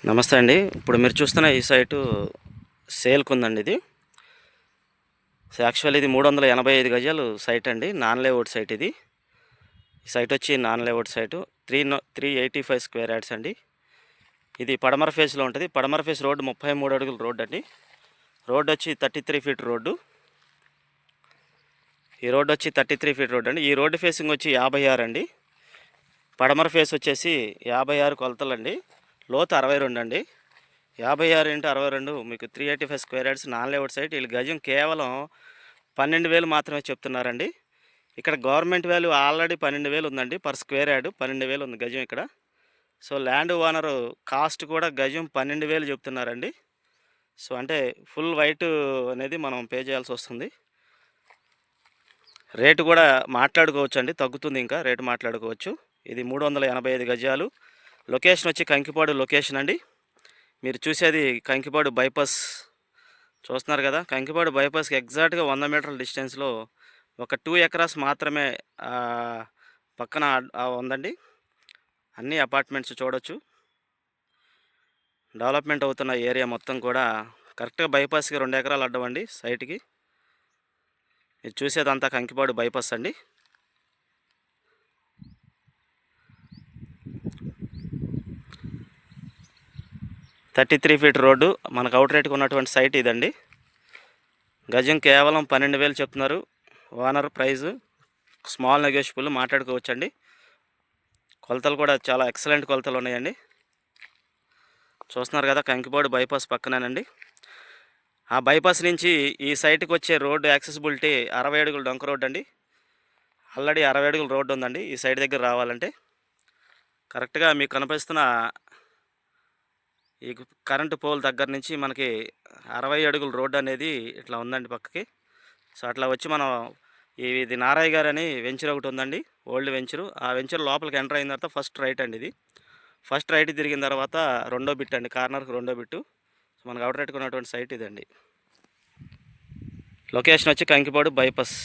నమస్తే అండి. ఇప్పుడు మీరు చూస్తున్న ఈ సైటు సేల్‌కి ఉందండి ఇది. యాక్చువల్లీ ఇది 385 గజాలు సైట్ అండి. నాన్ లేఅవుట్ సైట్ ఇది. ఈ సైట్ వచ్చి non layout site 385 square yards అండి. ఇది పడమర ఫేస్‌లో ఉంటుంది. పడమర ఫేస్ రోడ్డు 33 అడుగుల రోడ్డు అండి. రోడ్డు వచ్చి 33 ఫీట్ రోడ్డు. ఈ రోడ్డు వచ్చి 33 ఫీట్ రోడ్డు అండి. ఈ రోడ్డు ఫేసింగ్ వచ్చి 56 అండి. పడమర ఫేస్ వచ్చేసి 56 కొలతలండి. లోతు 62 అండి. 56 × 62 మీకు 385 square yards non layout site. వీళ్ళు గజం కేవలం 12,000 మాత్రమే చెప్తున్నారండి. ఇక్కడ గవర్నమెంట్ వాల్యూ ఆల్రెడీ 12,000 ఉందండి. పర్ స్క్వేర్ యార్డు 12,000 ఉంది గజం ఇక్కడ. సో ల్యాండ్ ఓనరు కాస్ట్ కూడా గజం 12,000 చెప్తున్నారండి. సో అంటే ఫుల్ వైట్ అనేది మనం పే చేయాల్సి వస్తుంది. రేటు కూడా మాట్లాడుకోవచ్చు అండి, తగ్గుతుంది, ఇంకా రేటు మాట్లాడుకోవచ్చు. ఇది 385 గజాలు. లొకేషన్ వచ్చి కంకిపాడు లొకేషన్ అండి. మీరు చూసేది కంకిపాడు బైపాస్ చూస్తున్నారు కదా. కంకిపాడు బైపాస్కి ఎగ్జాక్ట్గా 100 మీటర్ల డిస్టెన్స్లో ఒక 2 ఎకరాస్ మాత్రమే పక్కన ఉందండి. అన్ని అపార్ట్మెంట్స్ చూడొచ్చు. డెవలప్మెంట్ అవుతున్న ఏరియా మొత్తం కూడా కరెక్ట్గా బైపాస్కి 2 ఎకరాలు అడ్డమండి సైట్కి. మీరు చూసేదంతా కంకిపాడు బైపాస్ అండి. థర్టీ 3 ఫీట్ రోడ్డు మనకు అవుట్ రేట్కి ఉన్నటువంటి సైట్ ఇదండి. గజం కేవలం 12,000 చెప్తున్నారు. ఓనర్ ప్రైజు స్మాల్ నెగోషియబుల్ మాట్లాడుకోవచ్చండి. కొలతలు కూడా చాలా ఎక్సలెంట్ కొలతలు ఉన్నాయండి. చూస్తున్నారు కదా, కంకిపాడు బైపాస్ పక్కనేనండి. ఆ బైపాస్ నుంచి ఈ సైట్కి వచ్చే రోడ్డు యాక్సెసిబిలిటీ 60 అడుగుల డొంక రోడ్డు అండి. ఆల్రెడీ 60 అడుగుల రోడ్డు ఉందండి ఈ సైడ్ దగ్గర రావాలంటే. కరెక్ట్గా మీకు కనిపిస్తున్న ఈ కరెంటు పోల్ దగ్గర నుంచి మనకి 60 అడుగుల రోడ్డు అనేది ఇట్లా ఉందండి పక్కకి. సో అట్లా వచ్చి మనం ఇది నారాయణ గారు అని వెంచర్ ఒకటి ఉందండి, ఓల్డ్ వెంచరు. ఆ వెంచర్ లోపలికి ఎంటర్ అయిన తర్వాత ఫస్ట్ రైట్ అండి ఇది. ఫస్ట్ రైట్ తిరిగిన తర్వాత రెండో బిట్ అండి, కార్నర్కి రెండో బిట్టు. సో మనకు అవుట్ రైట్గా ఉన్నటువంటి సైట్ ఇదండి. లొకేషన్ వచ్చి కంకిపాడు బైపాస్.